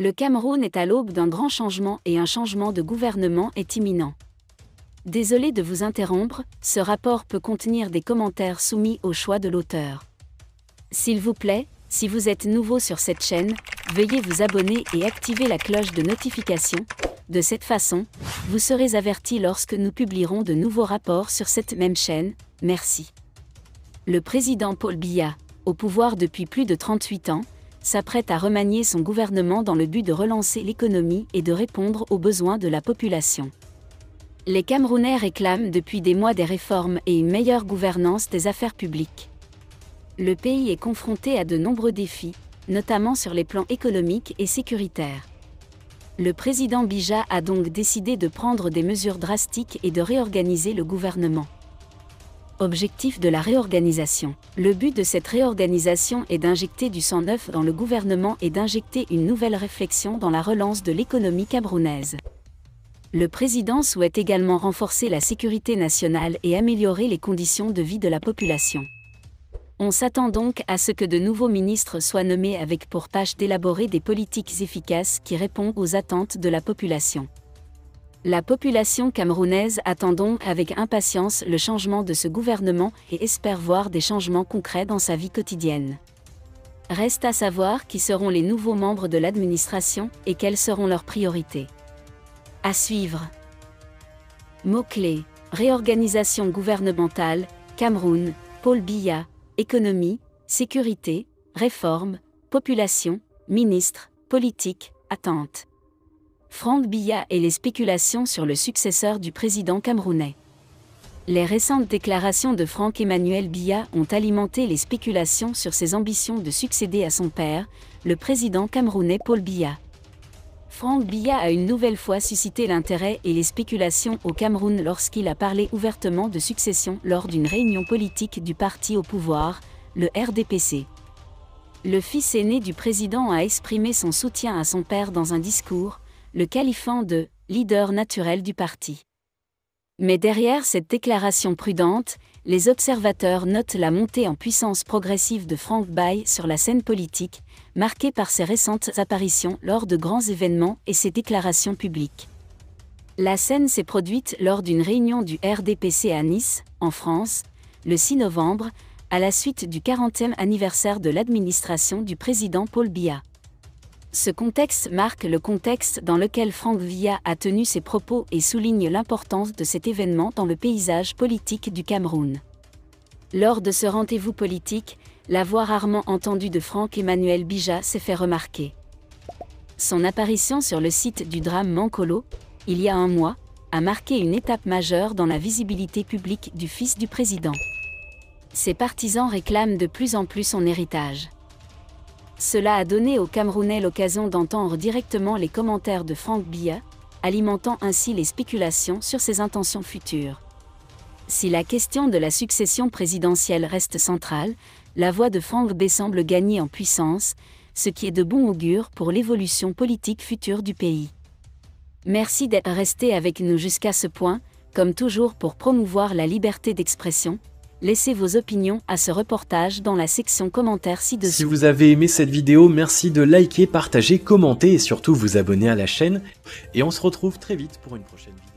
Le Cameroun est à l'aube d'un grand changement et un changement de gouvernement est imminent. Désolé de vous interrompre, ce rapport peut contenir des commentaires soumis au choix de l'auteur. S'il vous plaît, si vous êtes nouveau sur cette chaîne, veuillez vous abonner et activer la cloche de notification. De cette façon, vous serez averti lorsque nous publierons de nouveaux rapports sur cette même chaîne. Merci. Le président Paul Biya, au pouvoir depuis plus de 38 ans, s'apprête à remanier son gouvernement dans le but de relancer l'économie et de répondre aux besoins de la population. Les Camerounais réclament depuis des mois des réformes et une meilleure gouvernance des affaires publiques. Le pays est confronté à de nombreux défis, notamment sur les plans économiques et sécuritaires. Le président Biya a donc décidé de prendre des mesures drastiques et de réorganiser le gouvernement. Objectif de la réorganisation. Le but de cette réorganisation est d'injecter du sang neuf dans le gouvernement et d'injecter une nouvelle réflexion dans la relance de l'économie camerounaise. Le président souhaite également renforcer la sécurité nationale et améliorer les conditions de vie de la population. On s'attend donc à ce que de nouveaux ministres soient nommés avec pour tâche d'élaborer des politiques efficaces qui répondent aux attentes de la population. La population camerounaise attend donc avec impatience le changement de ce gouvernement et espère voir des changements concrets dans sa vie quotidienne. Reste à savoir qui seront les nouveaux membres de l'administration et quelles seront leurs priorités. À suivre. Mots-clés: réorganisation gouvernementale, Cameroun, Paul Biya, économie, sécurité, réforme, population, ministre, politique, attente. Franck Biya et les spéculations sur le successeur du président camerounais. Les récentes déclarations de Franck-Emmanuel Biya ont alimenté les spéculations sur ses ambitions de succéder à son père, le président camerounais Paul Biya. Franck Biya a une nouvelle fois suscité l'intérêt et les spéculations au Cameroun lorsqu'il a parlé ouvertement de succession lors d'une réunion politique du parti au pouvoir, le RDPC. Le fils aîné du président a exprimé son soutien à son père dans un discours, le qualifiant de « leader naturel du parti ». Mais derrière cette déclaration prudente, les observateurs notent la montée en puissance progressive de Franck Biya sur la scène politique, marquée par ses récentes apparitions lors de grands événements et ses déclarations publiques. La scène s'est produite lors d'une réunion du RDPC à Nice, en France, le 6 novembre, à la suite du 40e anniversaire de l'administration du président Paul Biya. Ce contexte marque le contexte dans lequel Franck Biya a tenu ses propos et souligne l'importance de cet événement dans le paysage politique du Cameroun. Lors de ce rendez-vous politique, la voix rarement entendue de Franck-Emmanuel Biya s'est fait remarquer. Son apparition sur le site du drame Mankolo, il y a un mois, a marqué une étape majeure dans la visibilité publique du fils du président. Ses partisans réclament de plus en plus son héritage. Cela a donné aux Camerounais l'occasion d'entendre directement les commentaires de Franck Biya, alimentant ainsi les spéculations sur ses intentions futures. Si la question de la succession présidentielle reste centrale, la voix de Franck Biya semble gagner en puissance, ce qui est de bon augure pour l'évolution politique future du pays. Merci d'être resté avec nous jusqu'à ce point, comme toujours pour promouvoir la liberté d'expression. Laissez vos opinions à ce reportage dans la section commentaires ci-dessous. Si vous avez aimé cette vidéo, merci de liker, partager, commenter et surtout vous abonner à la chaîne. Et on se retrouve très vite pour une prochaine vidéo.